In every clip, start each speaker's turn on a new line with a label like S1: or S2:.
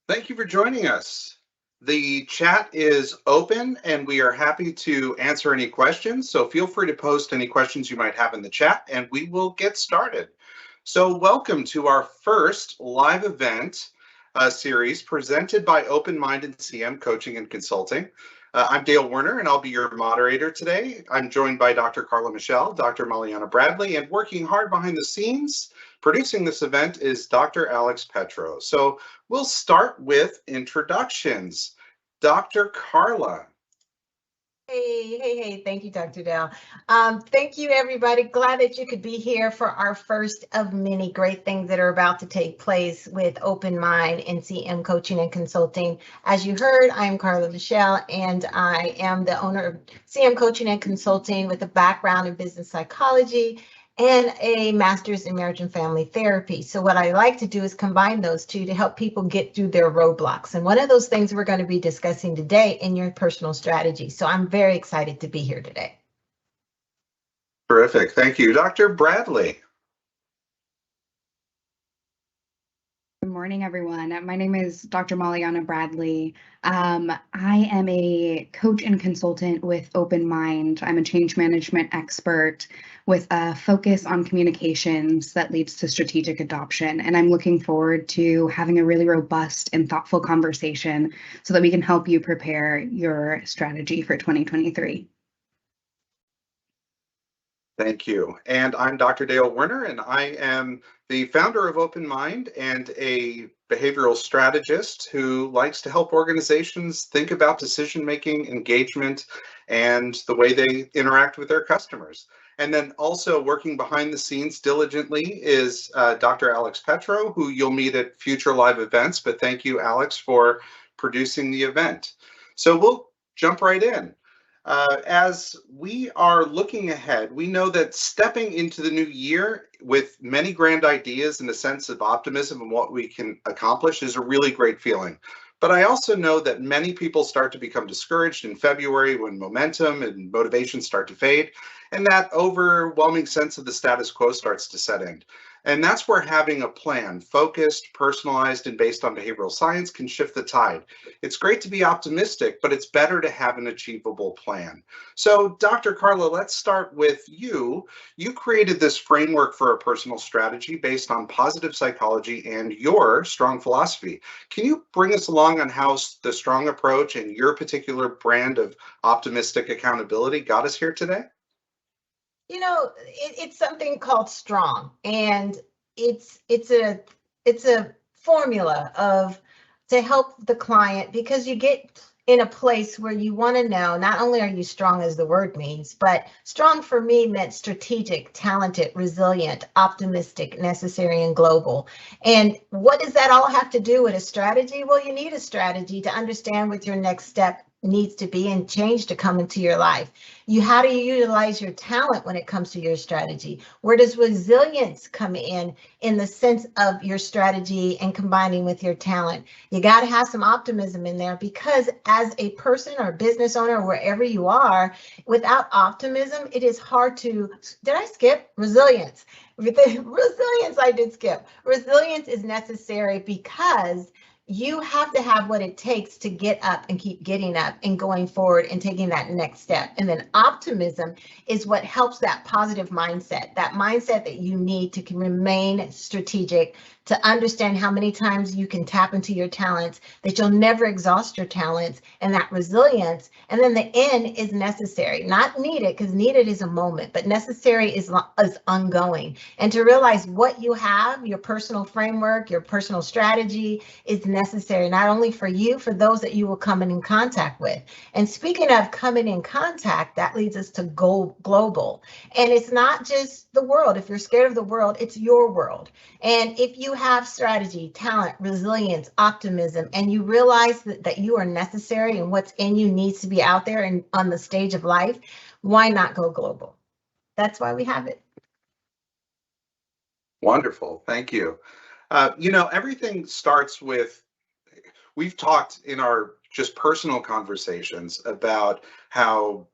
S1: Thank you for joining us. The chat is open and we are happy to answer any questions. So feel free to post any questions you might have in the chat and we will get started. So welcome to our first live event series presented by Open Mind and CM Coaching and Consulting. I'm Dale Werner and I'll be your moderator today. I'm joined by Dr. Carla Michelle, Dr. Maliana Bradley, and working hard behind the scenes producing this event is Dr. Alex Petro. So we'll start with introductions. Dr. Carla.
S2: Hey. Thank you, Dr. Dale. Thank you, everybody. Glad that you could be here for our first of many great things that are about to take place with Open Mind and CM Coaching and Consulting. As you heard, I am Carla Michelle, and I am the owner of CM Coaching and Consulting with a background in business psychology and a master's in marriage and family therapy. So what I like to do is combine those two to help people get through their roadblocks. And one of those things we're going to be discussing today in your personal strategy. So I'm very excited to be here today.
S1: Terrific. Thank you. Dr. Bradley.
S3: Good morning, everyone. My name is Dr. Maliana Bradley. I am a coach and consultant with Open Mind. I'm a change management expert with a focus on communications that leads to strategic adoption. And I'm looking forward to having a really robust and thoughtful conversation so that we can help you prepare your strategy for 2023.
S1: Thank you. And I'm Dr. Dale Werner, and I am the founder of Open Mind and a behavioral strategist who likes to help organizations think about decision-making, engagement, and the way they interact with their customers. And then also working behind the scenes diligently is Dr. Alex Petro, who you'll meet at future live events. But thank you, Alex, for producing the event. So we'll jump right in. As we are looking ahead, we know that stepping into the new year with many grand ideas and a sense of optimism and what we can accomplish is a really great feeling. But I also know that many people start to become discouraged in February when momentum and motivation start to fade, and that overwhelming sense of the status quo starts to set in. And that's where having a plan, focused, personalized, and based on behavioral science can shift the tide. It's great to be optimistic, but it's better to have an achievable plan. So, Dr. Carla, let's start with you. You created this framework for a personal strategy based on positive psychology and your strong philosophy. Can you bring us along on how the strong approach and your particular brand of optimistic accountability got us here today?
S2: You know, it's something called strong, and it's a formula of to help the client, because you get in a place where you want to know not only are you strong as the word means, but strong for me meant strategic, talented, resilient, optimistic, necessary, and global. And what does that all have to do with a strategy? Well, you need a strategy to understand what your next step needs to be and change to come into your life. How do you utilize your talent when it comes to your strategy? Where does resilience come in the sense of your strategy and combining with your talent? You got to have some optimism in there, because as a person or business owner, wherever you are, without optimism, it is hard to, did I skip? Resilience. Resilience, I did skip. Resilience is necessary because you have to have what it takes to get up and keep getting up and going forward and taking that next step. And then optimism is what helps that positive mindset, that mindset that you need to remain strategic, to understand how many times you can tap into your talents, that you'll never exhaust your talents, and that resilience. And then the N is necessary, not needed, because needed is a moment, but necessary is ongoing. And to realize what you have, your personal framework, your personal strategy is necessary, not only for you, for those that you will come in contact with. And speaking of coming in contact, that leads us to go global. And it's not just the world. If you're scared of the world, it's your world. And if you have strategy, talent, resilience, optimism, and you realize that you are necessary and what's in you needs to be out there and on the stage of life, why not go global? That's why we have it.
S1: Wonderful. Thank you. Everything starts with, we've talked in our just personal conversations about how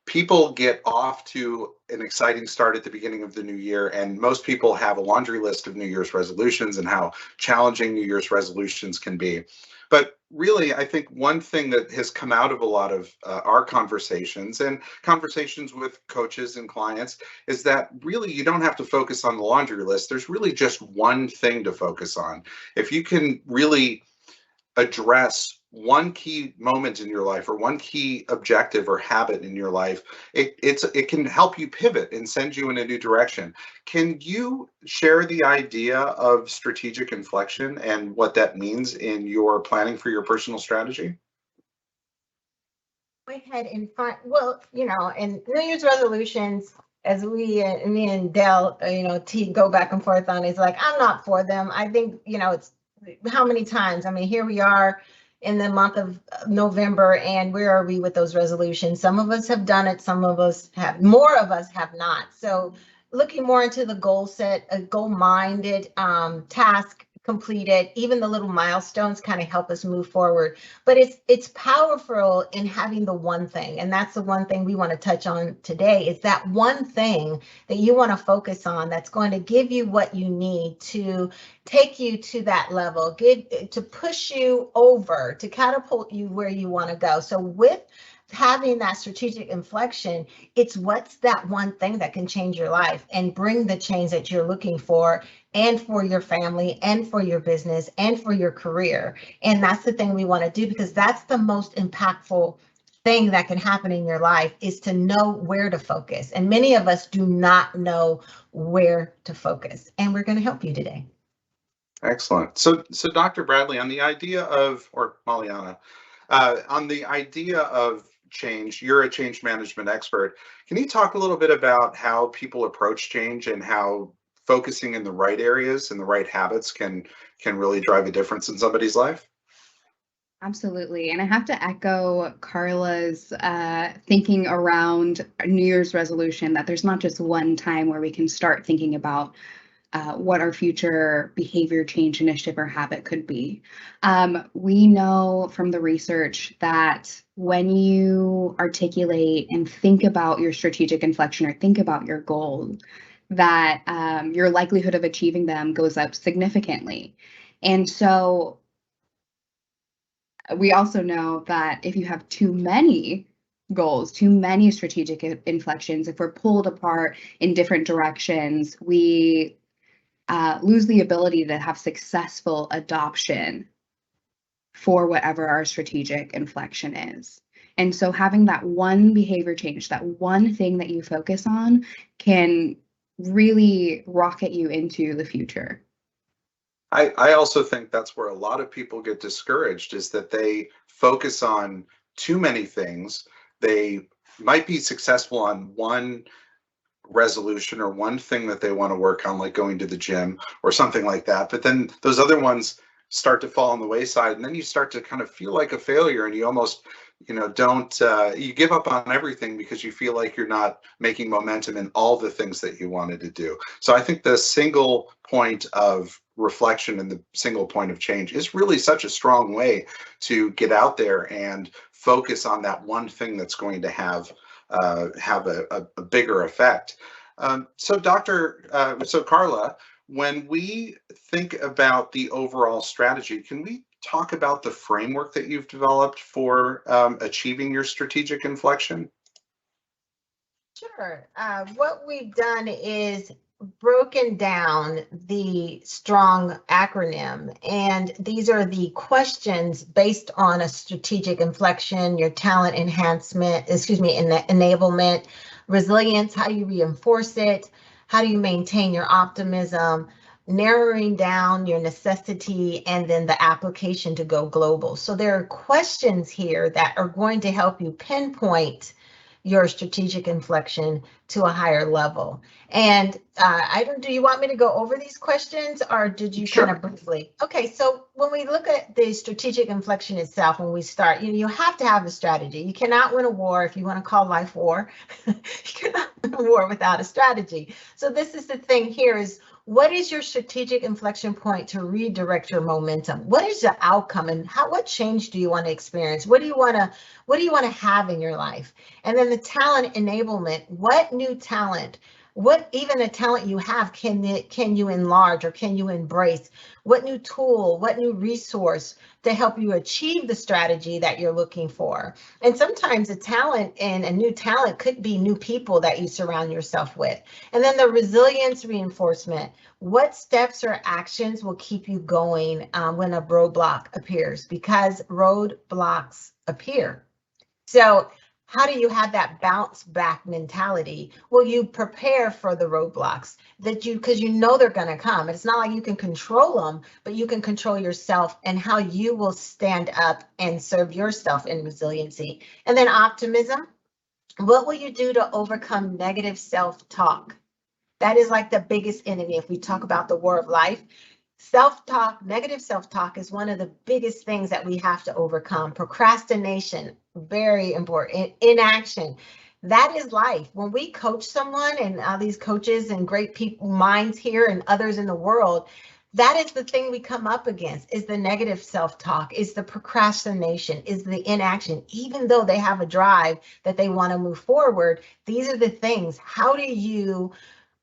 S1: people get off to an exciting start at the beginning of the new year, and most people have a laundry list of New Year's resolutions and how challenging New Year's resolutions can be. But really, I think one thing that has come out of a lot of our conversations and conversations with coaches and clients is that really you don't have to focus on the laundry list. There's really just one thing to focus on. If you can really address one key moment in your life or one key objective or habit in your life, it can help you pivot and send you in a new direction. Can you share the idea of strategic inflection and what that means in your planning for your personal strategy?
S2: Go ahead and find, well, and New Year's resolutions, as me and Dell, go back and forth on, is like, I'm not for them. I think, it's how many times, I mean, here we are in the month of November, and where are we with those resolutions? Some of us have done it, some of us have, more of us have not. So looking more into the goal set, a goal-minded task completed, even the little milestones kind of help us move forward. But it's powerful in having the one thing, and that's the one thing we want to touch on today, is that one thing that you want to focus on that's going to give you what you need to take you to that level, to push you over, to catapult you where you want to go. So with having that strategic inflection, it's what's that one thing that can change your life and bring the change that you're looking for, and for your family, and for your business, and for your career. And that's the thing we want to do, because that's the most impactful thing that can happen in your life, is to know where to focus. And many of us do not know where to focus, and we're going to help you today.
S1: Excellent. So Dr. Bradley, on the idea of, or Maliana, on the idea of change, you're a change management expert. Can you talk a little bit about how people approach change and how focusing in the right areas and the right habits can really drive a difference in somebody's life?
S3: Absolutely. And I have to echo Carla's thinking around New Year's resolution, that there's not just one time where we can start thinking about what our future behavior change initiative or habit could be. We know from the research that when you articulate and think about your strategic inflection or think about your goal, that your likelihood of achieving them goes up significantly. And so we also know that if you have too many goals, too many strategic inflections, if we're pulled apart in different directions, we lose the ability to have successful adoption for whatever our strategic inflection is. And so having that one behavior change, that one thing that you focus on, can really rocket you into the future.
S1: I also think that's where a lot of people get discouraged, is that they focus on too many things. They might be successful on one resolution or one thing that they want to work on, like going to the gym or something like that. But then those other ones start to fall on the wayside, and then you start to kind of feel like a failure, and you almost, don't, you give up on everything because you feel like you're not making momentum in all the things that you wanted to do. So I think the single point of reflection and the single point of change is really such a strong way to get out there and focus on that one thing that's going to have a bigger effect. So Carla, when we think about the overall strategy, can we talk about the framework that you've developed for achieving your strategic inflection?
S2: Sure. What we've done is broken down the STRONG acronym, and these are the questions based on a strategic inflection, your talent enhancement, enablement, resilience, how you reinforce it, how do you maintain your optimism, narrowing down your necessity, and then the application to go global. So there are questions here that are going to help you pinpoint your strategic inflection to a higher level. And do you want me to go over these questions, or did you
S1: Sure.
S2: kind of briefly? Okay, so when we look at the strategic inflection itself, when we start, you have to have a strategy. You cannot win a war, if you want to call life war. You cannot win a war without a strategy. So this is the thing here, is what is your strategic inflection point to redirect your momentum? What is the outcome, and what change do you want to experience? What do you want to have in your life? And then the talent enablement, what new talent, what even the talent you have, can you enlarge or can you embrace? What new tool, what new resource to help you achieve the strategy that you're looking for? And sometimes a talent and a new talent could be new people that you surround yourself with. And then the resilience reinforcement, what steps or actions will keep you going when a roadblock appears? Because roadblocks appear. So how do you have that bounce back mentality? Well, you prepare for the roadblocks because you know they're going to come. It's not like you can control them, but you can control yourself and how you will stand up and serve yourself in resiliency. And then optimism. What will you do to overcome negative self-talk? That is like the biggest enemy. If we talk about the war of life, self-talk, negative self-talk is one of the biggest things that we have to overcome. Procrastination, very important. Inaction, that is life. When we coach someone, and all these coaches and great people, minds here and others in the world, that is the thing we come up against, is the negative self-talk, is the procrastination, is the inaction. Even though they have a drive that they want to move forward, these are the things. How do you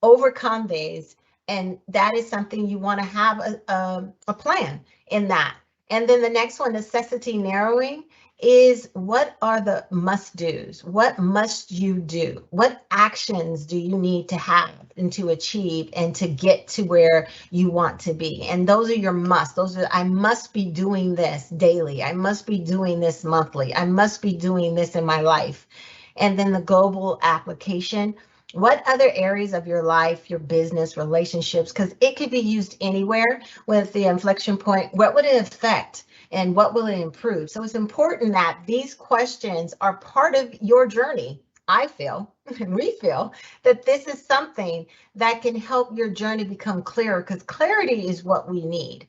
S2: overcome these? And that is something you want to have a plan in that. And then the next one, necessity narrowing, is what are the must do's? What must you do? What actions do you need to have and to achieve and to get to where you want to be? And those are your must. Those are, I must be doing this daily. I must be doing this monthly. I must be doing this in my life. And then the global application. What other areas of your life, your business, relationships, because it could be used anywhere with the inflection point, what would it affect and what will it improve? So it's important that these questions are part of your journey. I feel, and we feel, that this is something that can help your journey become clearer, because clarity is what we need.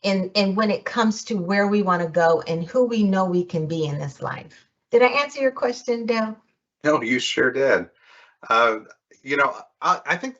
S2: And when it comes to where we want to go and who we know we can be in this life. Did I answer your question, Dale?
S1: No, you sure did. Uh, I think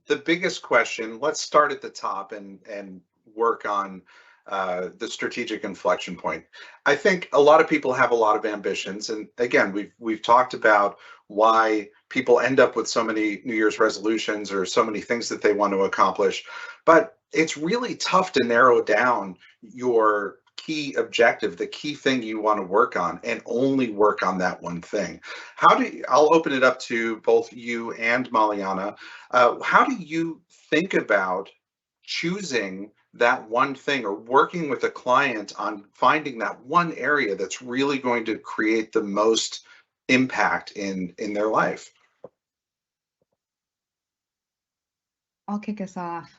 S1: the biggest question, let's start at the top and work on the strategic inflection point. I think a lot of people have a lot of ambitions, and again, we've talked about why people end up with so many New Year's resolutions or so many things that they want to accomplish, but it's really tough to narrow down your key objective, the key thing you want to work on, and only work on that one thing. I'll open it up to both you and Maliana. How do you think about choosing that one thing, or working with a client on finding that one area that's really going to create the most impact in their life?
S3: I'll kick us off.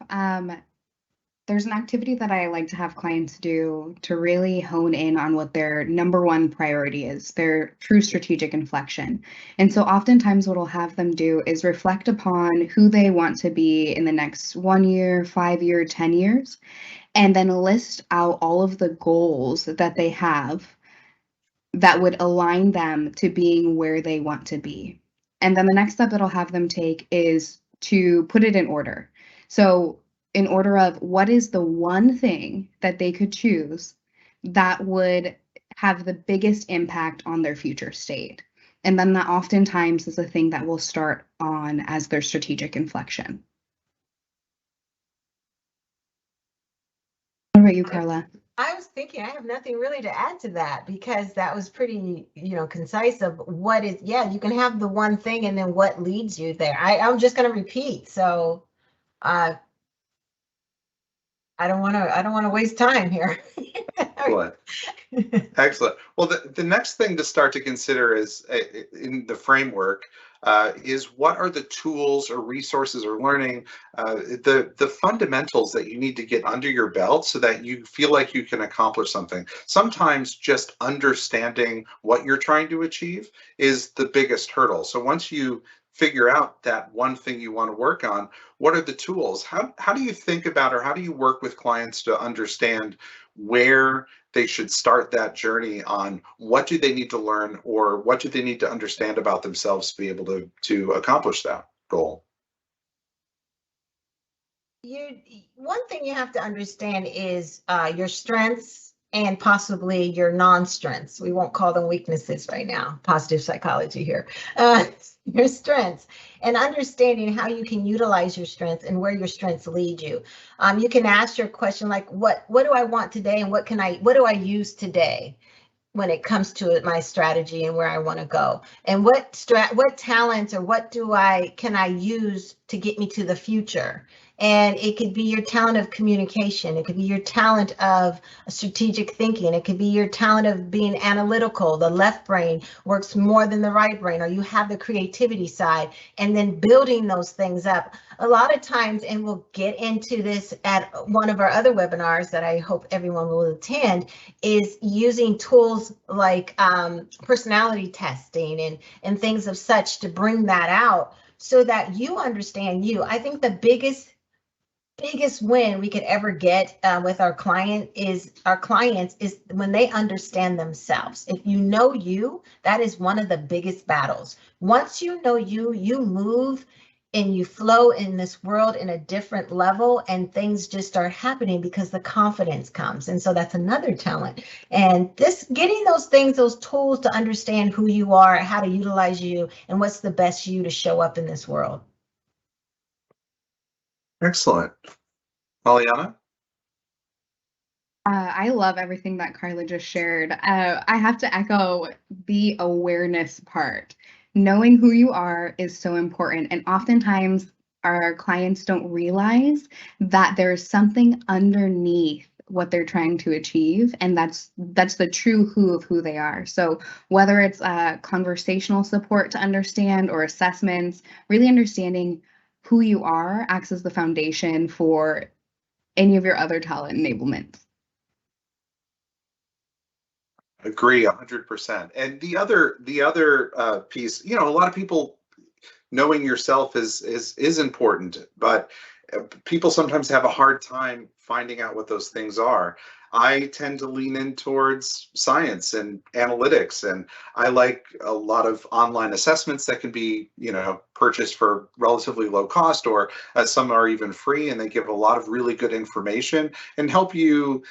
S3: There's an activity that I like to have clients do to really hone in on what their number one priority is, their true strategic inflection. And so oftentimes what I'll have them do is reflect upon who they want to be in the next 1 year, 5 year, 10 years, and then list out all of the goals that they have that would align them to being where they want to be. And then the next step that I'll have them take is to put it in order. So in order of what is the one thing that they could choose that would have the biggest impact on their future state. And then that oftentimes is the thing that will start on as their strategic inflection. What about you, Carla?
S2: I was thinking, I have nothing really to add to that, because that was pretty, concise of what is, yeah, you can have the one thing and then what leads you there. I'm just going to repeat. So I don't want to waste time here.
S1: Excellent. Excellent. Well, the next thing to start to consider is in the framework is what are the tools or resources or learning, the fundamentals that you need to get under your belt so that you feel like you can accomplish something. Sometimes just understanding what you're trying to achieve is the biggest hurdle. So once you figure out that one thing you want to work on, what are the tools? How do you think about, or how do you work with clients to understand where they should start that journey on what do they need to learn, or what do they need to understand about themselves to be able to accomplish that goal?
S2: One thing you have to understand is your strengths and possibly your non-strengths. We won't call them weaknesses right now. Positive psychology here. Your strengths and understanding how you can utilize your strengths and where your strengths lead you. You can ask your question like, what do I want today, and what do I use today when it comes to my strategy and where I want to go, and what talents or can I use to get me to the future. And it could be your talent of communication. It could be your talent of strategic thinking. It could be your talent of being analytical. The left brain works more than the right brain, or you have the creativity side, and then building those things up. A lot of times, and we'll get into this at one of our other webinars that I hope everyone will attend, is using tools like personality testing and things of such to bring that out so that you understand you. I think the biggest win we could ever get with our clients is when they understand themselves. If you know you, that is one of the biggest battles. Once you know you, you move and you flow in this world in a different level, and things just start happening because the confidence comes. And so that's another talent. And this getting those things, those tools to understand who you are, how to utilize you, and what's the best you to show up in this world.
S1: Excellent. Pollyanna?
S3: I love everything that Carla just shared. I have to echo the awareness part. Knowing who you are is so important. And oftentimes our clients don't realize that there's something underneath what they're trying to achieve. And that's the true who of who they are. So whether it's conversational support to understand or assessments, really understanding who you are acts as the foundation for any of your other talent enablements.
S1: Agree 100%. And the other piece, a lot of people, knowing yourself is important, but people sometimes have a hard time finding out what those things are. I tend to lean in towards science and analytics, and I like a lot of online assessments that can be, purchased for relatively low cost, or some are even free, and they give a lot of really good information and help you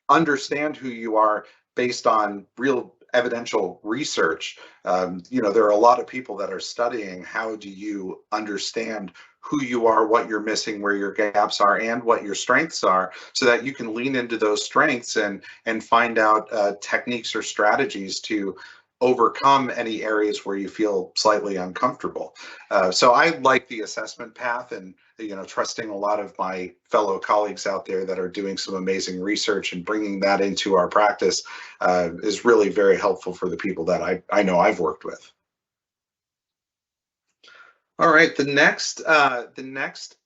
S1: understand who you are based on real evidential research. There are a lot of people that are studying how do you understand who you are, what you're missing, where your gaps are, and what your strengths are, so that you can lean into those strengths and find out techniques or strategies to overcome any areas where you feel slightly uncomfortable. So I like the assessment path, and trusting a lot of my fellow colleagues out there that are doing some amazing research and bringing that into our practice is really very helpful for the people that I know I've worked with. All right, the next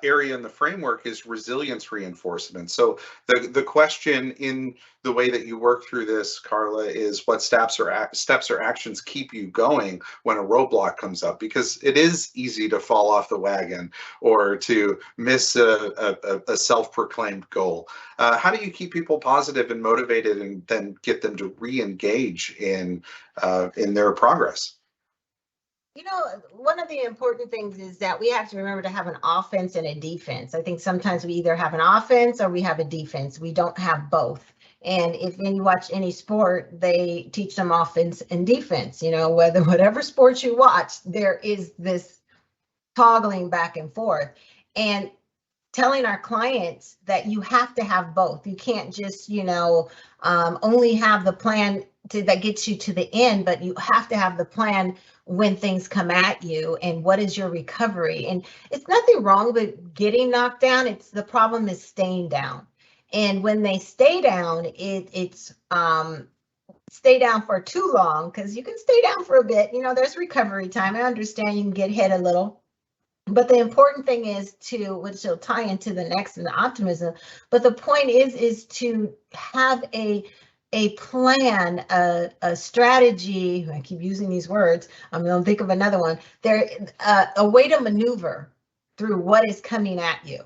S1: area in the framework is resilience reinforcement. So the question in the way that you work through this, Carla, is what steps or actions keep you going when a roadblock comes up? Because it is easy to fall off the wagon or to miss a self-proclaimed goal. How do you keep people positive and motivated, and then get them to re-engage in their progress?
S2: One of the important things is that we have to remember to have an offense and a defense. I think sometimes we either have an offense or we have a defense. We don't have both. And if you watch any sport, they teach them offense and defense. Whatever sport you watch, there is this toggling back and forth. And telling our clients that you have to have both. You can't just, only have the plan that gets you to the end, but you have to have the plan when things come at you, and what is your recovery. And it's nothing wrong with getting knocked down. The problem is staying down. And when they stay down, it's stay down for too long, because you can stay down for a bit. There's recovery time. I understand you can get hit a little. But the important thing is which will tie into the next and the optimism. But the point is to have a plan, a strategy. I keep using these words. I'm going to think of another one. A way to maneuver through what is coming at you.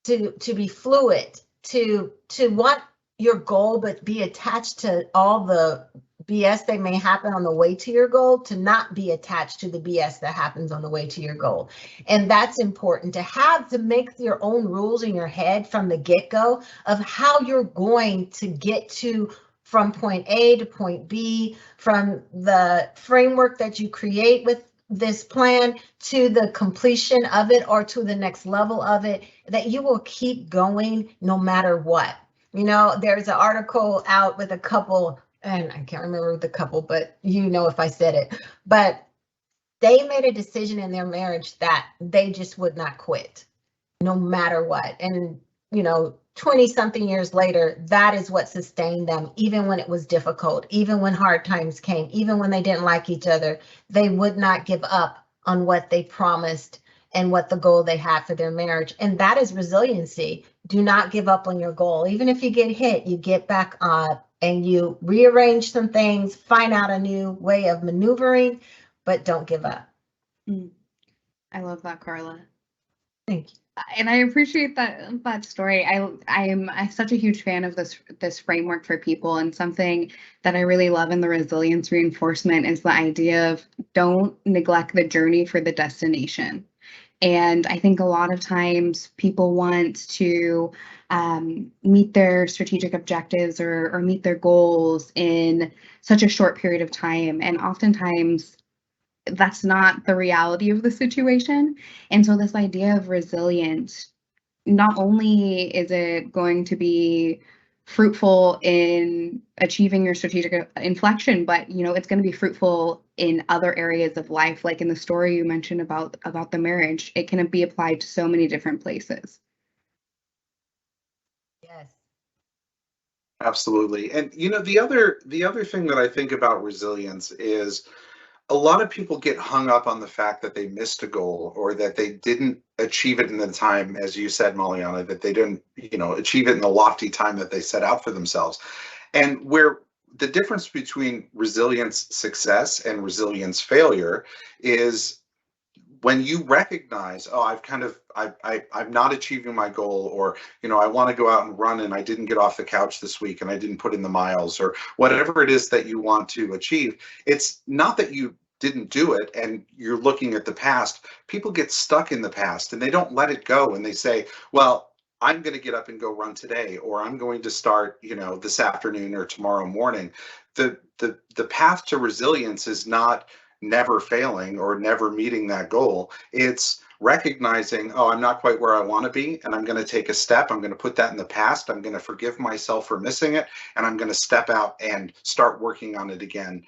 S2: To be fluid, to want your goal, but be attached to all the BS that may happen on the way to your goal to not be attached to the BS that happens on the way to your goal. And that's important to make your own rules in your head from the get-go of how you're going to get to from point A to point B, from the framework that you create with this plan to the completion of it or to the next level of it, that you will keep going no matter what. You know, there's an article out with a couple, and I can't remember the couple, but you know if I said it, but they made a decision in their marriage that they just would not quit no matter what. And, you know, 20 something years later, that is what sustained them, even when it was difficult, even when hard times came, even when they didn't like each other, they would not give up on what they promised and what the goal they had for their marriage. And that is resiliency. Do not give up on your goal. Even if you get hit, you get back up and you rearrange some things, find out a new way of maneuvering, but don't give up.
S3: I love that, Carla.
S2: Thank you.
S3: And I appreciate that story. I'm such a huge fan of this framework for people, and something that I really love in the resilience reinforcement is the idea of don't neglect the journey for the destination. And I think a lot of times people want to meet their strategic objectives or meet their goals in such a short period of time, and oftentimes that's not the reality of the situation. And so this idea of resilience, not only is it going to be fruitful in achieving your strategic inflection, but it's going to be fruitful in other areas of life. Like in the story you mentioned about the marriage, it can be applied to so many different places.
S2: Yes.
S1: Absolutely. And the other thing that I think about resilience is a lot of people get hung up on the fact that they missed a goal or that they didn't achieve it in the time, as you said, Maliana, that they didn't, achieve it in the lofty time that they set out for themselves. And where the difference between resilience success and resilience failure is when you recognize, oh, I'm not achieving my goal, or, I want to go out and run and I didn't get off the couch this week and I didn't put in the miles, or whatever it is that you want to achieve. It's not that you didn't do it and you're looking at the past. People get stuck in the past and they don't let it go. And they say, well, I'm going to get up and go run today, or I'm going to start, this afternoon or tomorrow morning. The path to resilience is not never failing or never meeting that goal. It's recognizing, oh, I'm not quite where I want to be, and I'm going to take a step. I'm going to put that in the past. I'm going to forgive myself for missing it, and I'm going to step out and start working on it again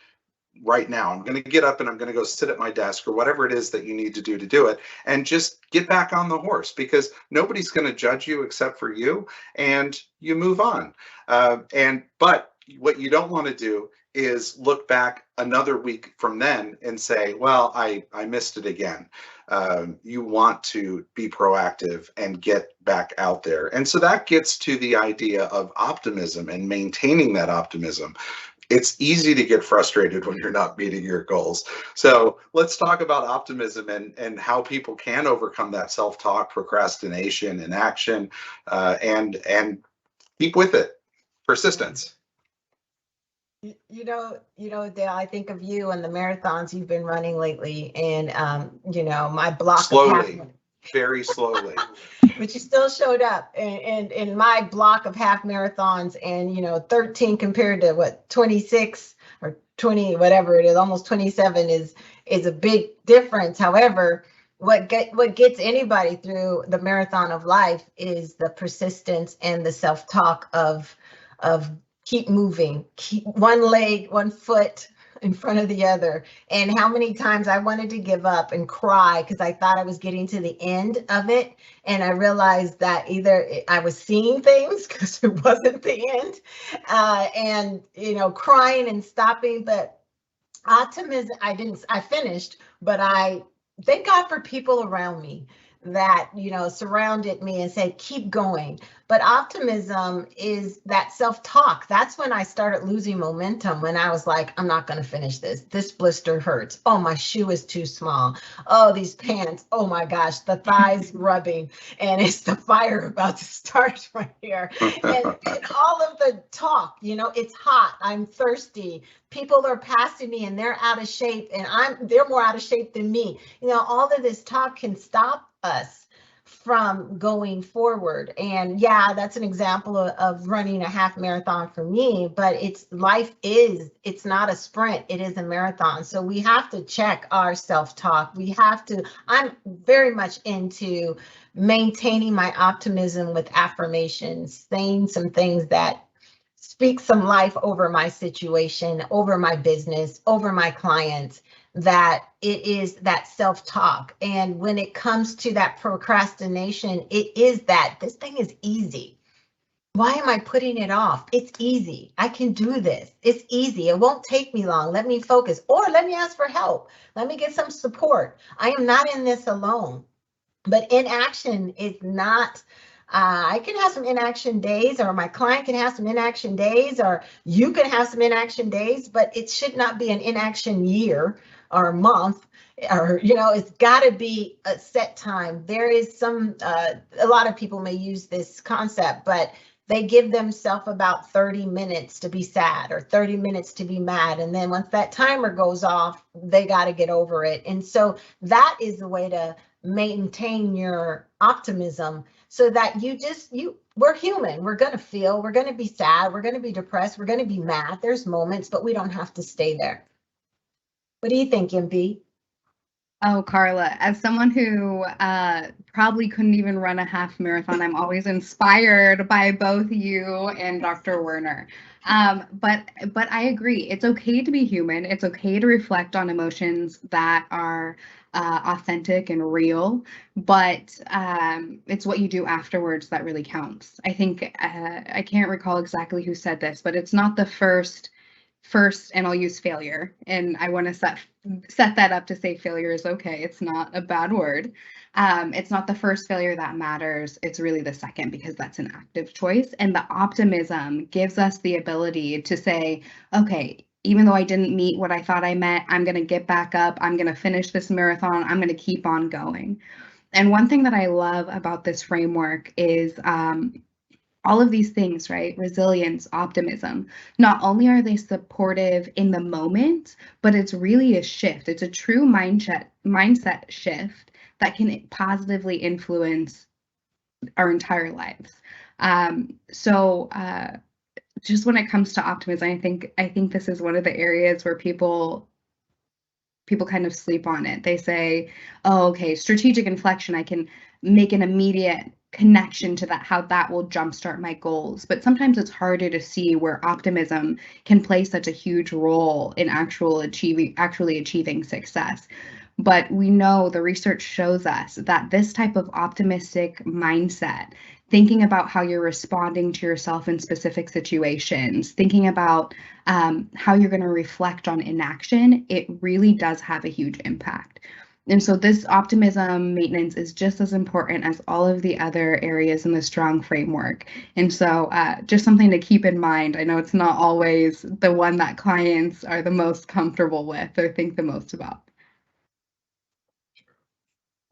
S1: right now. I'm going to get up and I'm going to go sit at my desk or whatever it is that you need to do it, and just get back on the horse, because nobody's going to judge you except for you, and you move on. But what you don't want to do is look back another week from then and say, well, I missed it again. You want to be proactive and get back out there. And so that gets to the idea of optimism and maintaining that optimism. It's easy to get frustrated when you're not meeting your goals. So let's talk about optimism and how people can overcome that self-talk, procrastination, inaction, and keep with it. Persistence.
S2: Dale, I think of you and the marathons you've been running lately, and my block
S1: slowly, very slowly,
S2: but you still showed up. And in my block of half marathons, and 13 compared to what 26 or 20, whatever it is, almost 27 is a big difference. However, what gets anybody through the marathon of life is the persistence and the self-talk of keep moving, keep one leg, one foot in front of the other. And how many times I wanted to give up and cry because I thought I was getting to the end of it. And I realized that either I was seeing things because it wasn't the end, and, crying and stopping. But optimism, I finished, but I thank God for people around me that, surrounded me and said, keep going. But optimism is that self-talk. That's when I started losing momentum, when I was like, I'm not going to finish this. This blister hurts. Oh, my shoe is too small. Oh, these pants. Oh my gosh, the thighs rubbing, and it's the fire about to start right here. And all of the talk, it's hot. I'm thirsty. People are passing me and they're out of shape, and they're more out of shape than me. All of this talk can stop us from going forward. And yeah, that's an example of running a half marathon for me, but it's not a sprint, it is a marathon. So we have to check our self-talk. I'm very much into maintaining my optimism with affirmations, saying some things that speak some life over my situation, over my business, over my clients, that it is that self-talk. And when it comes to that procrastination, it is that this thing is easy. Why am I putting it off? It's easy. I can do this. It's easy. It won't take me long. Let me focus, or let me ask for help. Let me get some support. I am not in this alone. But inaction is not, I can have some inaction days, or my client can have some inaction days, or you can have some inaction days, but it should not be an inaction year or month, or, it's got to be a set time. There is a lot of people may use this concept, but they give themselves about 30 minutes to be sad or 30 minutes to be mad. And then once that timer goes off, they got to get over it. And so that is the way to maintain your optimism, so that we're human. We're going to feel, we're going to be sad, we're going to be depressed, we're going to be mad. There's moments, but we don't have to stay there. What do you think, MB?
S3: Oh, Carla, as someone who probably couldn't even run a half marathon, I'm always inspired by both you and Dr. Werner. But I agree. It's okay to be human. It's okay to reflect on emotions that are authentic and real, but it's what you do afterwards that really counts. I think I can't recall exactly who said this, but it's not the first, and I'll use failure. And I want to set that up to say failure is okay. It's not a bad word. It's not the first failure that matters. It's really the second, because that's an active choice. And the optimism gives us the ability to say, okay, even though I didn't meet what I thought I met, I'm going to get back up. I'm going to finish this marathon. I'm going to keep on going. And one thing that I love about this framework is all of these things, right? Resilience, optimism. Not only are they supportive in the moment, but it's really a shift. It's a true mindset shift that can positively influence our entire lives. Just when it comes to optimism, I think this is one of the areas where people kind of sleep on it. They say, oh, okay, strategic inflection, I can make an immediate connection to that, how that will jumpstart my goals. But sometimes it's harder to see where optimism can play such a huge role in actually achieving success. But we know the research shows us that this type of optimistic mindset, thinking about how you're responding to yourself in specific situations, thinking about how you're going to reflect on inaction, it really does have a huge impact. And so this optimism maintenance is just as important as all of the other areas in the STRONG framework. And so just something to keep in mind. I know it's not always the one that clients are the most comfortable with or think the most about.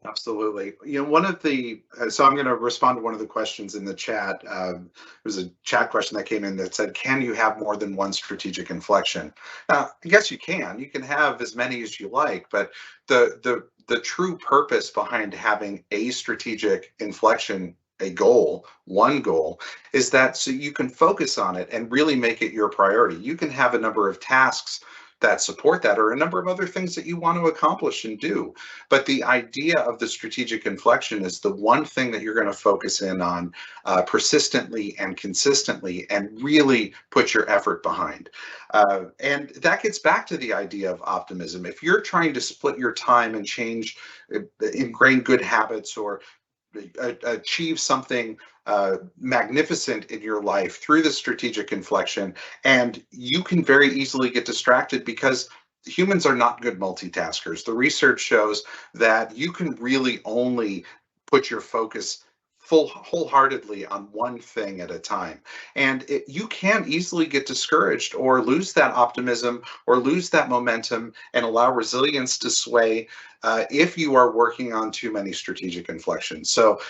S1: Absolutely. One of the, so I'm going to respond to one of the questions in the chat. There was a chat question that came in that said, can you have more than one strategic inflection? I guess you can. You can have as many as you like, but the true purpose behind having a strategic inflection, one goal, is that so you can focus on it and really make it your priority. You can have a number of tasks that support that, or a number of other things that you want to accomplish and do. But the idea of the strategic inflection is the one thing that you're going to focus in on persistently and consistently, and really put your effort behind. And that gets back to the idea of optimism. If you're trying to split your time and change, ingrain good habits, or achieve something magnificent in your life through the strategic inflection, and you can very easily get distracted because humans are not good multitaskers. The research shows that you can really only put your focus wholeheartedly on one thing at a time. And you can easily get discouraged or lose that optimism or lose that momentum and allow resilience to sway if you are working on too many strategic inflections. So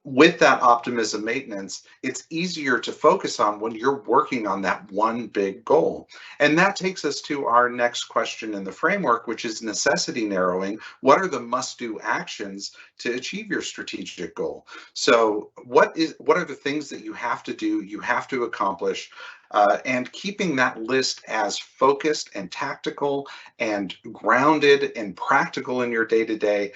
S1: with that optimism maintenance, it's easier to focus on when you're working on that one big goal. And that takes us to our next question in the framework, which is necessity narrowing. What are the must-do actions to achieve your strategic goal? So what are the things that you have to do, you have to accomplish, and keeping that list as focused and tactical and grounded and practical in your day-to-day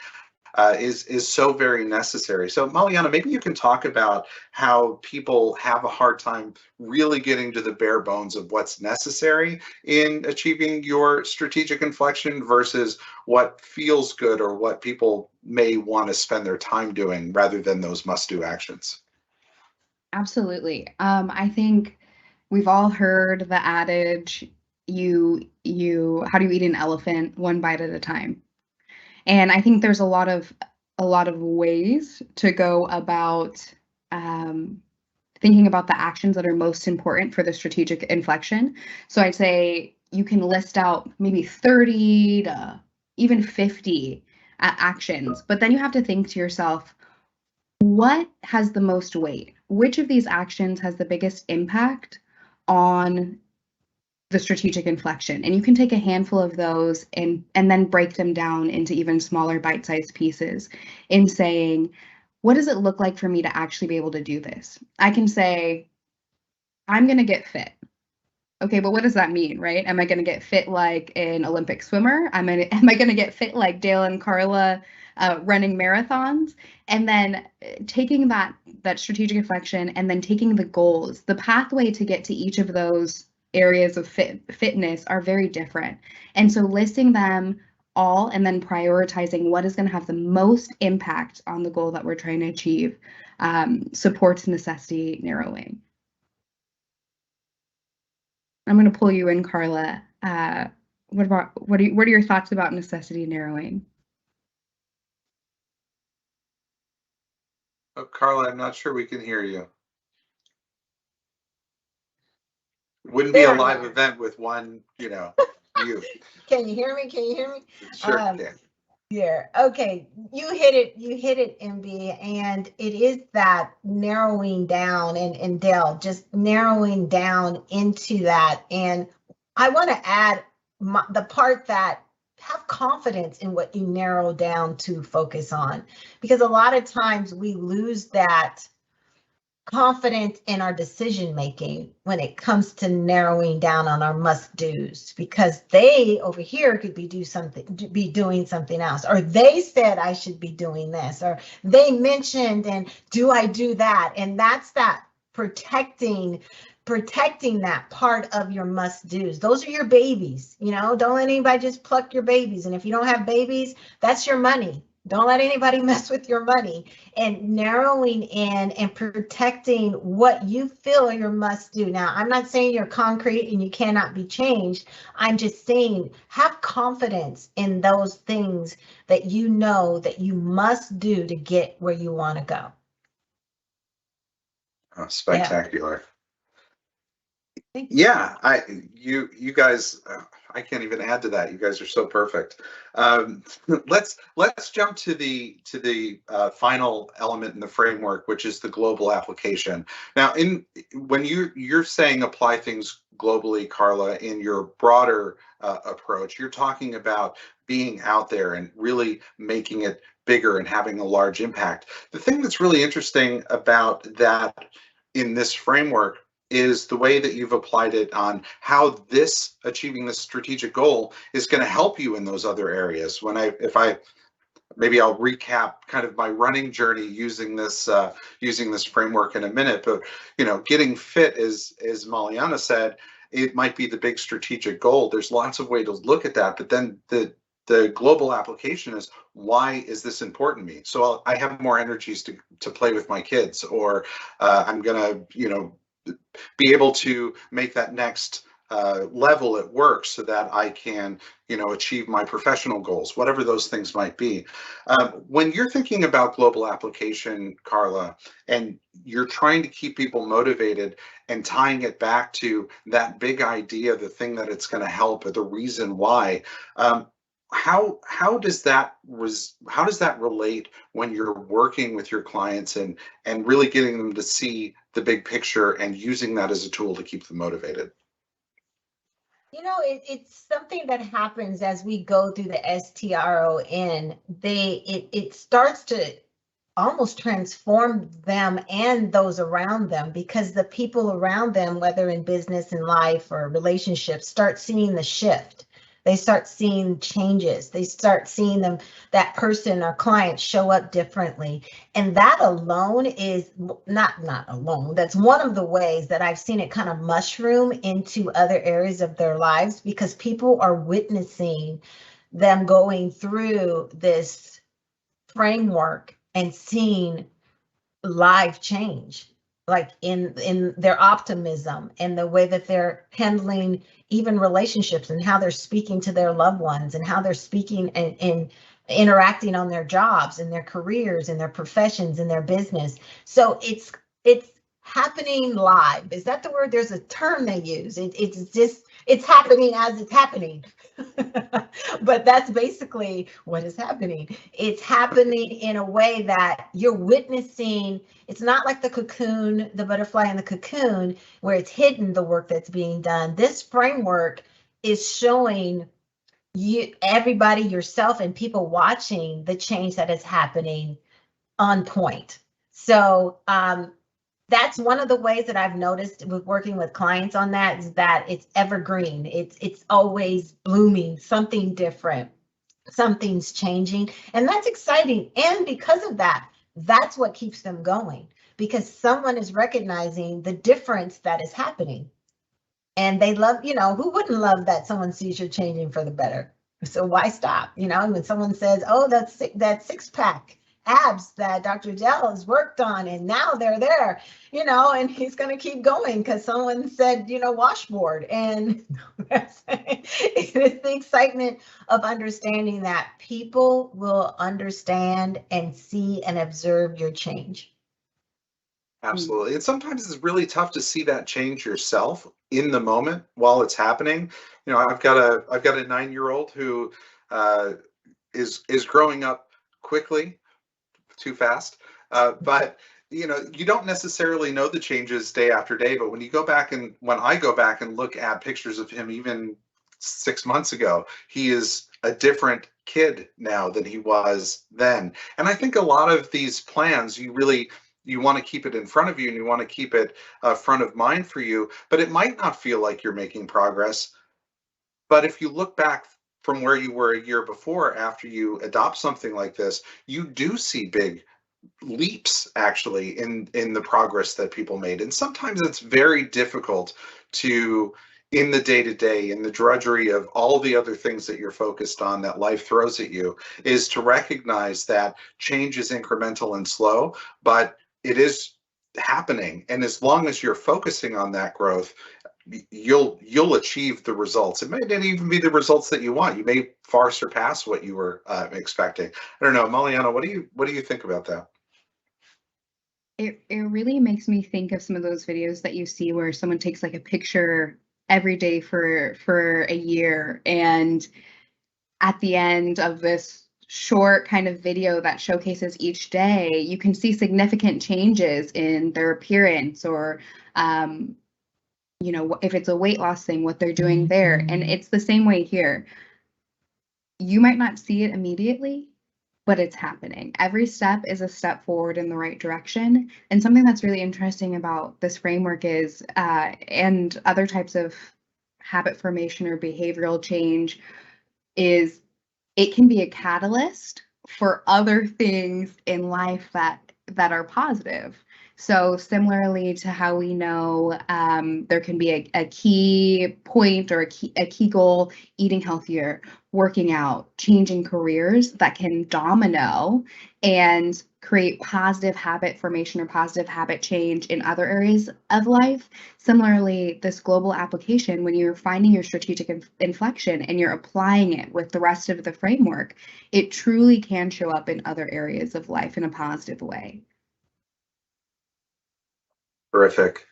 S1: is so very necessary. So Maliana, maybe you can talk about how people have a hard time really getting to the bare bones of what's necessary in achieving your strategic inflection versus what feels good or what people may want to spend their time doing rather than those must-do actions.
S3: Absolutely. I think we've all heard the adage, how do you eat an elephant one bite at a time? And I think there's a lot of ways to go about thinking about the actions that are most important for the strategic inflection. So I'd say you can list out maybe 30 to even 50 actions, but then you have to think to yourself, what has the most weight? Which of these actions has the biggest impact on the strategic inflection? And you can take a handful of those and then break them down into even smaller bite-sized pieces in saying, what does it look like for me to actually be able to do this? I can say, I'm going to get fit. Okay, but what does that mean, right? Am I going to get fit like an Olympic swimmer? Am I going to get fit like Dale and Carla running marathons? And then taking that strategic inflection and then taking the goals, the pathway to get to each of those areas of fitness are very different. And so listing them all and then prioritizing what is going to have the most impact on the goal that we're trying to achieve supports necessity narrowing. I'm going to pull you in, Carla. What are your thoughts about necessity narrowing?
S1: Oh, Carla, I'm not sure we can hear you. Wouldn't be a live event with one, you.
S2: Can you hear me? Can you hear me?
S1: Sure can.
S2: Yeah. Okay. You hit it, MB, and it is that narrowing down and Dale, just narrowing down into that. And I want to add the part that have confidence in what you narrow down to focus on, because a lot of times we lose that confidence in our decision making when it comes to narrowing down on our must do's, because they over here could be doing something else, or they said I should be doing this, or they mentioned, and do I do that? And that's that protecting that part of your must do's. Those are your babies. Don't let anybody just pluck your babies. And if you don't have babies, that's your money. Don't let anybody mess with your money. And narrowing in and protecting what you feel your must do. Now, I'm not saying you're concrete and you cannot be changed. I'm just saying have confidence in those things that you know that you must do to get where you want to go.
S1: Oh, spectacular. Yeah, you guys, I can't even add to that. You guys are so perfect. Let's jump to the final element in the framework, which is the global application. Now, when you're saying apply things globally, Carla, in your broader approach, you're talking about being out there and really making it bigger and having a large impact. The thing that's really interesting about that in this framework is the way that you've applied it on how achieving this strategic goal is going to help you in those other areas. Maybe I'll recap kind of my running journey using this framework in a minute, but getting fit, as Maliana said, it might be the big strategic goal. There's lots of ways to look at that, but then the global application is, why is this important to me? So I have more energies to play with my kids, or I'm gonna be able to make that next level at work so that I can, achieve my professional goals, whatever those things might be. When you're thinking about global application, Carla, and you're trying to keep people motivated and tying it back to that big idea, the thing that it's going to help, or the reason why, how does that relate when you're working with your clients and really getting them to see the big picture and using that as a tool to keep them motivated?
S2: It's something that happens as we go through the STRON. It starts to almost transform them and those around them, because the people around them, whether in business and life or relationships, start seeing the shift. They start seeing changes. They start seeing that person or client show up differently. And that alone is not alone. That's one of the ways that I've seen it kind of mushroom into other areas of their lives, because people are witnessing them going through this framework and seeing live change, like in their optimism and the way that they're handling even relationships, and how they're speaking to their loved ones, and how they're speaking and interacting on their jobs and their careers and their professions and their business. So it's happening live. Is that the word? There's a term they use. It's happening as it's happening. But that's basically what is happening. It's happening in a way that you're witnessing. It's not like the cocoon, the butterfly in the cocoon, where it's hidden, the work that's being done. This framework is showing you, everybody, yourself, and people watching the change that is happening on point. So that's one of the ways that I've noticed with working with clients on that, is that it's evergreen. It's always blooming, something different, something's changing, and that's exciting. And because of that, that's what keeps them going, because someone is recognizing the difference that is happening. And they love, who wouldn't love that someone sees you're changing for the better? So why stop? When someone says, oh, that six pack abs that Dr. Dell has worked on, and now they're there, and he's going to keep going because someone said, washboard. And it's the excitement of understanding that people will understand and see and observe your change.
S1: Absolutely. And sometimes it's really tough to see that change yourself in the moment while it's happening. I've got a 9-year-old who is growing up quickly, too fast. But you don't necessarily know the changes day after day. But when I go back and look at pictures of him even 6 months ago, he is a different kid now than he was then. And I think a lot of these plans, you want to keep it in front of you, and you want to keep it front of mind for you, but it might not feel like you're making progress. But if you look back from where you were a year before, after you adopt something like this, you do see big leaps actually in the progress that people made. And sometimes it's very difficult to, in the day-to-day, in the drudgery of all the other things that you're focused on that life throws at you, is to recognize that change is incremental and slow, but it is happening. And as long as you're focusing on that growth, you'll achieve the results. It may not even be the results that you want. You may far surpass what you were expecting. I don't know, Maliana, what do you think about that?
S3: It really makes me think of some of those videos that you see where someone takes like a picture every day for a year, and at the end of this short kind of video that showcases each day, you can see significant changes in their appearance, or if it's a weight loss thing, what they're doing there. And it's the same way here. You might not see it immediately, but it's happening. Every step is a step forward in the right direction. And something that's really interesting about this framework is, and other types of habit formation or behavioral change, is it can be a catalyst for other things in life that are positive. So similarly to how we know there can be a key point or a key goal, eating healthier, working out, changing careers, that can domino and create positive habit formation or positive habit change in other areas of life. Similarly, this global application, when you're finding your strategic inflection and you're applying it with the rest of the framework, it truly can show up in other areas of life in a positive way.
S1: Terrific.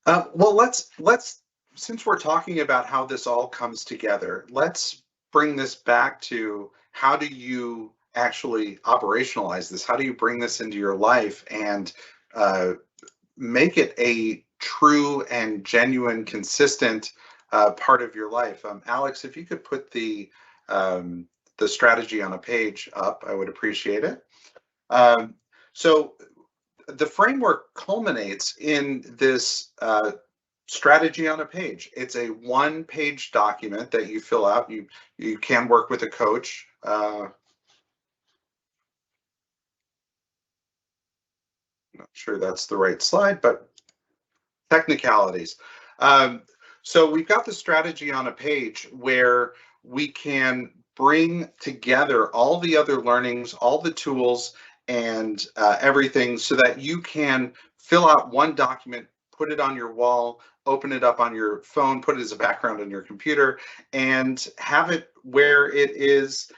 S1: Well, let's since we're talking about how this all comes together, let's bring this back to how do you actually operationalize this? How do you bring this into your life and make it a true and genuine, consistent part of your life? Alex, if you could put the strategy on a page up, I would appreciate it. So the framework culminates in this strategy on a page. It's a one-page document that you fill out. You can work with a coach. Not sure that's the right slide, but technicalities. So we've got the strategy on a page where we can bring together all the other learnings, all the tools, and everything so that you can fill out one document, put it on your wall, open it up on your phone, put it as a background on your computer, and have it where it is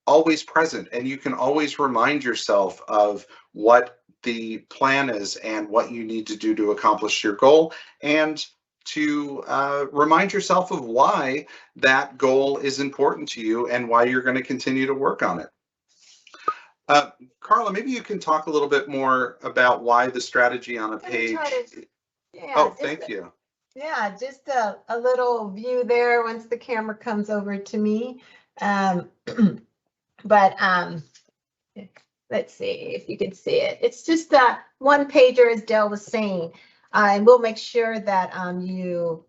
S1: always present. And you can always remind yourself of what the plan is and what you need to do to accomplish your goal, and to remind yourself of why that goal is important to you and why you're going to continue to work on it. Carla, maybe you can talk a little bit more about why the strategy on a page.
S2: Yeah,
S1: oh, thank you.
S2: Yeah, just a little view there once the camera comes over to me. But let's see if you can see it. It's just a one pager, as Dale was saying, and we'll make sure that you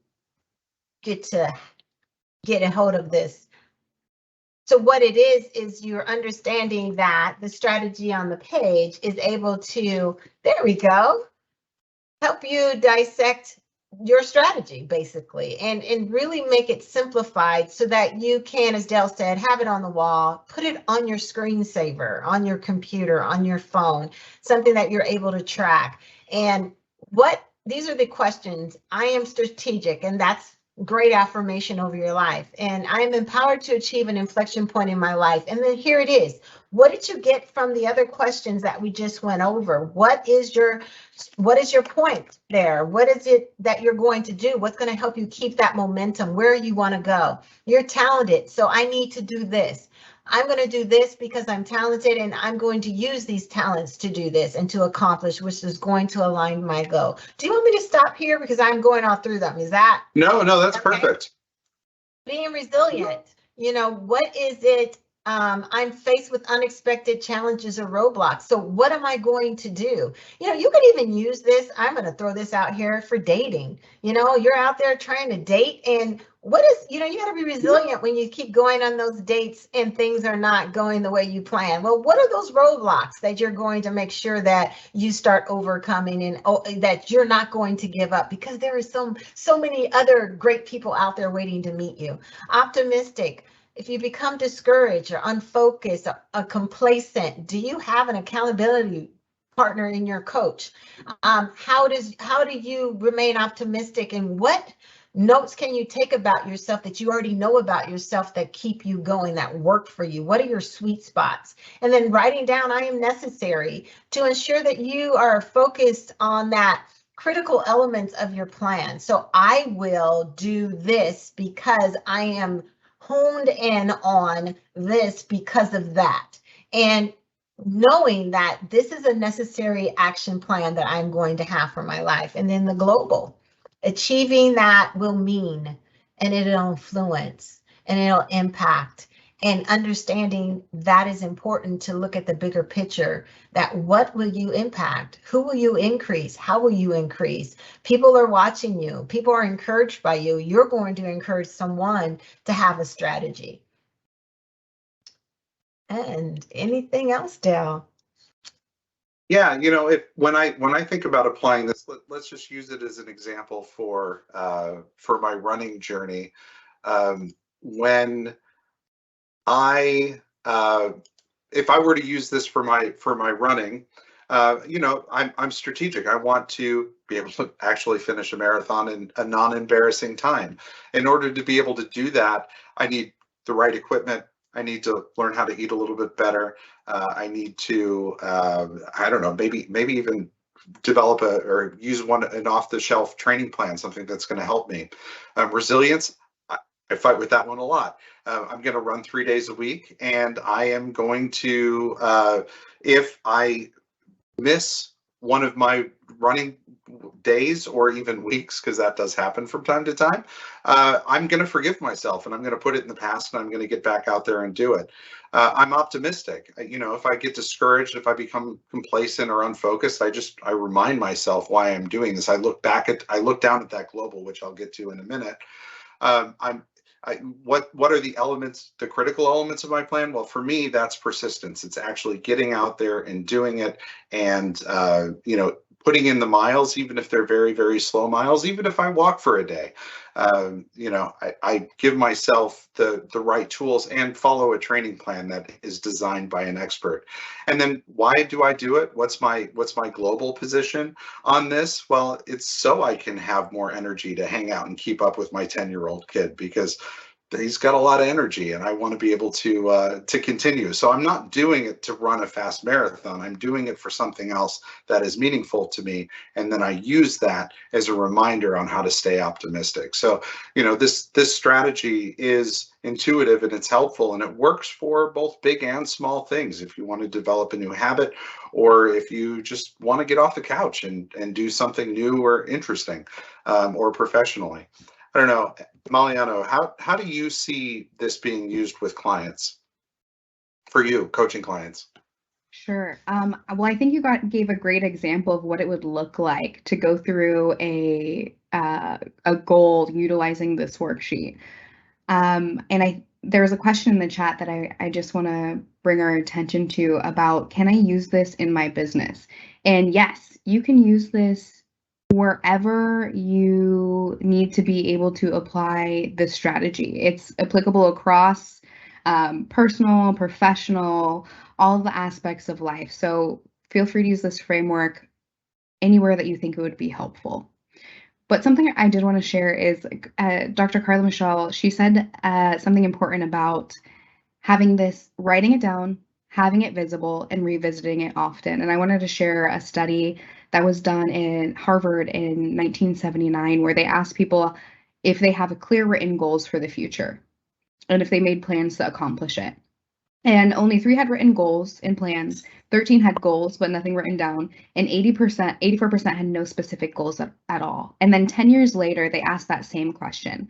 S2: get a hold of this. So what it is you're understanding that the strategy on the page is able to, there we go, help you dissect your strategy basically, and really make it simplified so that you can, as Dale said, have it on the wall, put it on your screensaver, on your computer, on your phone, something that you're able to track. And these are the questions. I am strategic, and that's great affirmation over your life. And I am empowered to achieve an inflection point in my life. And then here it is. What did you get from the other questions that we just went over? What is your point there? What is it that you're going to do? What's going to help you keep that momentum where you want to go? You're talented, so I need to do this. I'm going to do this because I'm talented, and I'm going to use these talents to do this and to accomplish, which is going to align my goal. Do you want me to stop here because I'm going all through them? Is that?
S1: No, that's okay? Perfect.
S2: Being resilient, what is it? I'm faced with unexpected challenges or roadblocks. So what am I going to do? You could even use this. I'm going to throw this out here for dating. You're out there trying to date, and you got to be resilient when you keep going on those dates and things are not going the way you plan. Well, what are those roadblocks that you're going to make sure that you start overcoming, and that you're not going to give up, because there are so many other great people out there waiting to meet you. Optimistic. If you become discouraged or unfocused or complacent, do you have an accountability partner in your coach? How do you remain optimistic, and what notes can you take about yourself that you already know about yourself that keep you going, that work for you? What are your sweet spots? And then writing down, I am necessary, to ensure that you are focused on that critical elements of your plan. So I will do this because I am honed in on this because of that. And knowing that this is a necessary action plan that I'm going to have for my life. And then the global, achieving that will mean, and it'll influence, and it'll impact, and understanding that is important to look at the bigger picture, that what will you impact? Who will you increase? How will you increase? People are watching you. People are encouraged by you. You're going to encourage someone to have a strategy. And anything else, Dale?
S1: Yeah, when I think about applying this, let's just use it as an example for my running journey. When I if I were to use this for my running, I'm strategic. I want to be able to actually finish a marathon in a non-embarrassing time. In order to be able to do that, I need the right equipment. I need to learn how to eat a little bit better. I need to, I don't know, maybe even develop or use an off-the-shelf training plan, something that's going to help me. Resilience, I fight with that one a lot. I'm going to run 3 days a week, and I am going to, if I miss one of my running days or even weeks, because that does happen from time to time, I'm going to forgive myself, and I'm going to put it in the past, and I'm going to get back out there and do it. I'm optimistic. If I get discouraged, if I become complacent or unfocused, I remind myself why I'm doing this. I look down at that global, which I'll get to in a minute. What are the elements, the critical elements of my plan? Well, for me, that's persistence. It's actually getting out there and doing it, and putting in the miles, even if they're very, very slow miles, even if I walk for a day. I give myself the right tools and follow a training plan that is designed by an expert. And then why do I do it? What's my global position on this? Well, it's so I can have more energy to hang out and keep up with my 10-year-old kid, because he's got a lot of energy, and I want to be able to continue. So I'm not doing it to run a fast marathon. I'm doing it for something else that is meaningful to me, and then I use that as a reminder on how to stay optimistic. So this strategy is intuitive, and it's helpful, and it works for both big and small things. If you want to develop a new habit, or if you just want to get off the couch and do something new or interesting, or professionally. I don't know, Maliano, how do you see this being used with clients, for you, coaching clients?
S3: Sure. Well, I think you gave a great example of what it would look like to go through a goal utilizing this worksheet. And there was a question in the chat that I just want to bring our attention to about, can I use this in my business? And yes, you can use this wherever you need to be able to apply the strategy. It's applicable across personal, professional, all of the aspects of life. So feel free to use this framework anywhere that you think it would be helpful. But something I did want to share is Dr. Carla Michelle, she said something important about having this, writing it down, having it visible, and revisiting it often. And I wanted to share a study that was done in Harvard in 1979, where they asked people if they have a clear written goals for the future and if they made plans to accomplish it. And only 3 had written goals and plans, 13 had goals but nothing written down, and 84% had no specific goals at all. And then 10 years later, they asked that same question.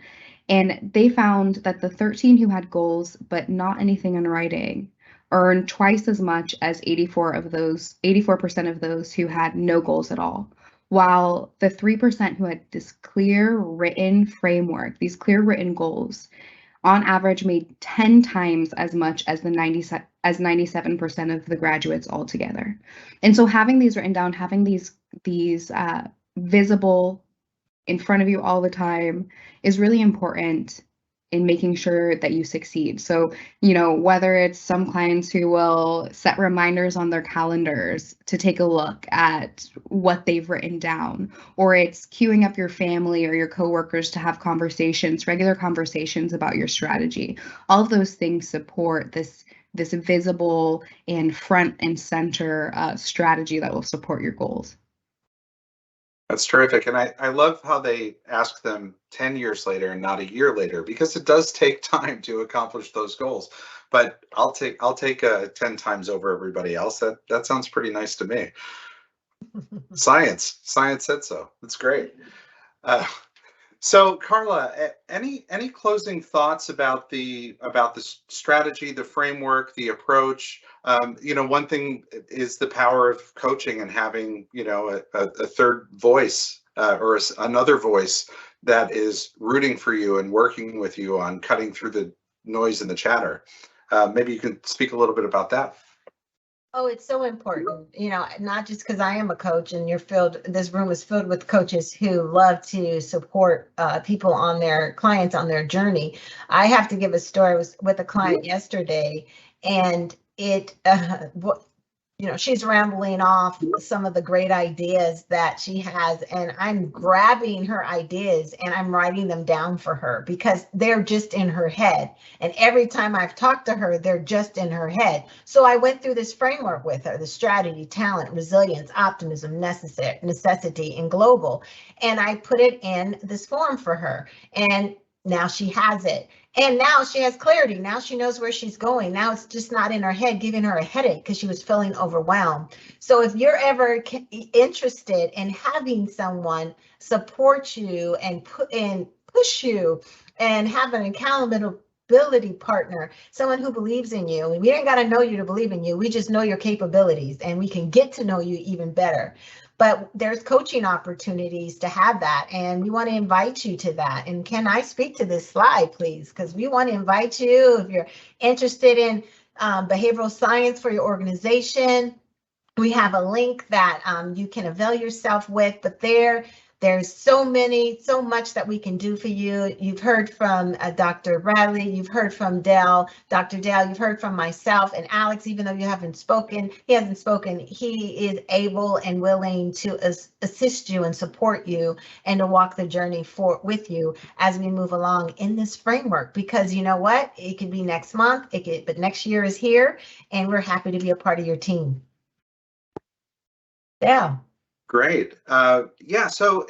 S3: And they found that the 13 who had goals but not anything in writing earned twice as much as 84% of those who had no goals at all. While the 3% who had this clear written framework, these clear written goals, on average made 10 times as much as 97% of the graduates altogether. And so having these written down, having these visible in front of you all the time is really important in making sure that you succeed. So, whether it's some clients who will set reminders on their calendars to take a look at what they've written down, or it's queuing up your family or your coworkers to have regular conversations about your strategy. All of those things support this visible and front and center strategy that will support your goals.
S1: That's terrific. And I love how they ask them 10 years later and not a year later, because it does take time to accomplish those goals. But I'll take 10 times over everybody else. That sounds pretty nice to me. Science said so. That's great. So Carla, any closing thoughts about the strategy, the framework, the approach? One thing is the power of coaching and having a third voice or another voice that is rooting for you and working with you on cutting through the noise and the chatter. Maybe you can speak a little bit about that.
S2: Oh, it's so important, not just because I am a coach and this room is filled with coaches who love to support clients on their journey. I have to give a story. I was with a client yesterday, and she's rambling off some of the great ideas that she has, and I'm grabbing her ideas and I'm writing them down for her because they're just in her head. And every time I've talked to her, they're just in her head. So I went through this framework with her: the strategy, talent, resilience, optimism, necessity, and global. And I put it in this form for her. And now she has it. And now she has clarity. Now she knows where she's going. Now it's just not in her head, giving her a headache because she was feeling overwhelmed. So if you're ever interested in having someone support you and push you and have an accountability partner, someone who believes in you, and we ain't got to know you to believe in you. We just know your capabilities and we can get to know you even better. But there's coaching opportunities to have that, and we want to invite you to that. And can I speak to this slide, please? Because we want to invite you, if you're interested in behavioral science for your organization, we have a link that you can avail yourself with, but there's so much that we can do for you. You've heard from Dr. Bradley, you've heard from Dr. Dale, you've heard from myself and Alex. Even though he hasn't spoken, he is able and willing to assist you and support you and to walk the journey with you as we move along in this framework. Because you know what? It could be next month, but next year is here, and we're happy to be a part of your team. Yeah.
S1: Great. Yeah, so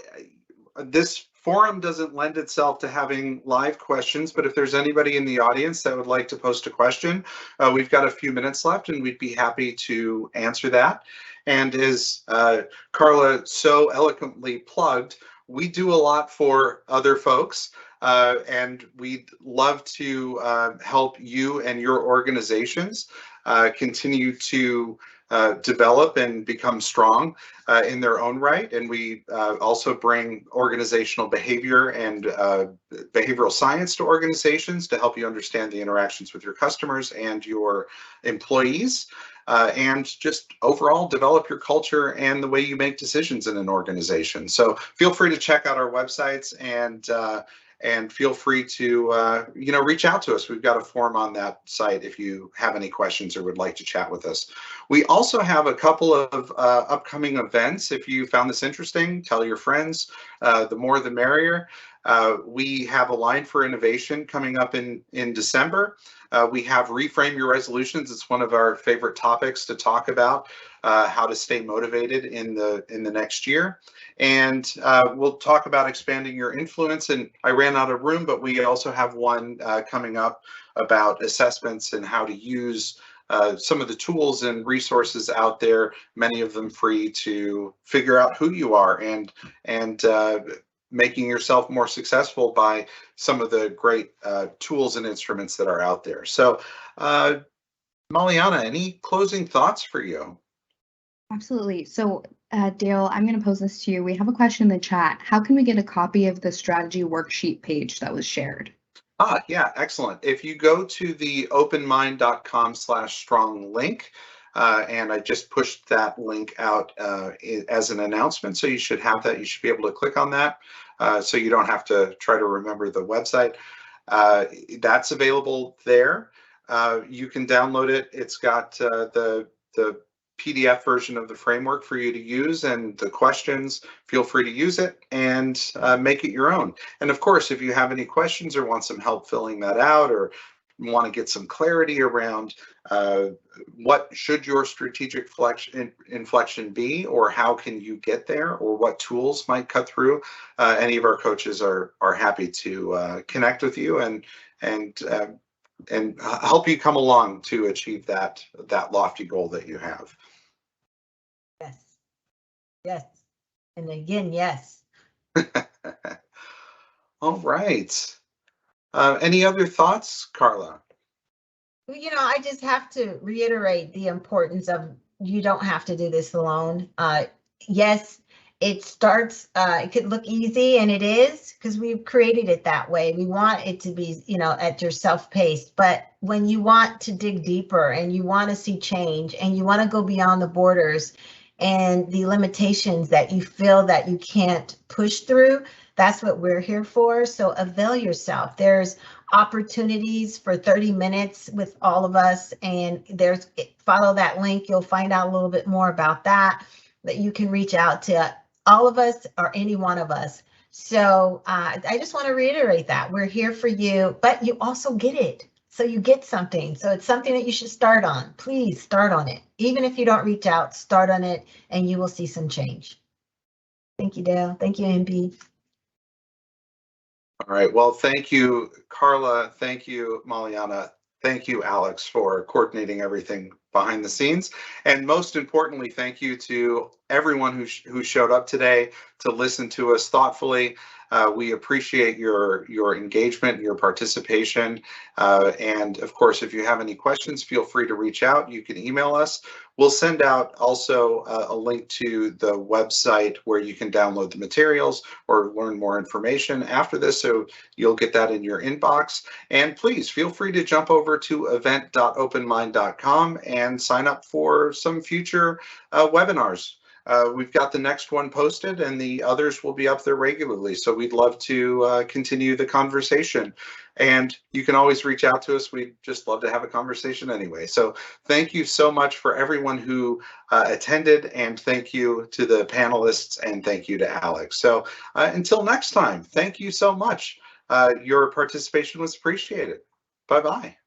S1: this forum doesn't lend itself to having live questions, but if there's anybody in the audience that would like to post a question, we've got a few minutes left and we'd be happy to answer that. And as Carla so eloquently plugged, we do a lot for other folks, and we'd love to help you and your organizations continue to develop and become strong in their own right. And we also bring organizational behavior and behavioral science to organizations to help you understand the interactions with your customers and your employees, and just overall develop your culture and the way you make decisions in an organization. So feel free to check out our websites and feel free to reach out to us. We've got a form on that site if you have any questions or would like to chat with us. We also have a couple of upcoming events. If you found this interesting, tell your friends. The more the merrier. We have a line for innovation coming up in December. We have Reframe Your Resolutions. It's one of our favorite topics to talk about, how to stay motivated in the next year. And we'll talk about expanding your influence. And I ran out of room, but we also have one coming up about assessments and how to use some of the tools and resources out there, many of them free, to figure out who you are and making yourself more successful by some of the great tools and instruments that are out there. So, Maliana, any closing thoughts for you?
S3: Absolutely. So, Dale, I'm going to pose this to you. We have a question in the chat. How can we get a copy of the strategy worksheet page that was shared?
S1: Yeah, excellent. If you go to the openmind.com/strong link, and I just pushed that link out as an announcement, so you should have that. You should be able to click on that, so you don't have to try to remember the website. That's available there. You can download it. It's got the PDF version of the framework for you to use, and the questions. Feel free to use it and make it your own. And of course, if you have any questions or want some help filling that out, or want to get some clarity around what should your strategic inflection be, or how can you get there, or what tools might cut through, any of our coaches are happy to connect with you and help you come along to achieve that lofty goal that you have.
S2: Yes. And again, yes.
S1: All right. Any other thoughts, Carla?
S2: I just have to reiterate the importance of, you don't have to do this alone. Yes, it could look easy, and it is, because we've created it that way. We want it to be, at your self-paced. But when you want to dig deeper and you want to see change and you want to go beyond the borders and the limitations that you feel that you can't push through, That's what we're here for. So avail yourself. There's opportunities for 30 minutes with all of us, and follow that link. You'll find out a little bit more about that you can reach out to all of us or any one of us. So I just want to reiterate that we're here for you, but you also get it. So you get something. So it's something that you should start on. Please start on it. Even if you don't reach out, start on it and you will see some change. Thank you, Dale. Thank you, MB.
S1: All right. Well, thank you, Carla. Thank you, Maliana. Thank you, Alex, for coordinating everything behind the scenes. And most importantly, thank you to everyone who showed up today to listen to us thoughtfully. We appreciate your engagement, your participation. And of course, if you have any questions, feel free to reach out. You can email us. We'll send out also a link to the website where you can download the materials or learn more information after this, so you'll get that in your inbox. And please feel free to jump over to event.openmind.com and sign up for some future webinars. We've got the next one posted and the others will be up there regularly. So we'd love to continue the conversation. And you can always reach out to us. We'd just love to have a conversation anyway. So thank you so much for everyone who attended, and thank you to the panelists, and thank you to Alex. So until next time, thank you so much. Your participation was appreciated. Bye-bye.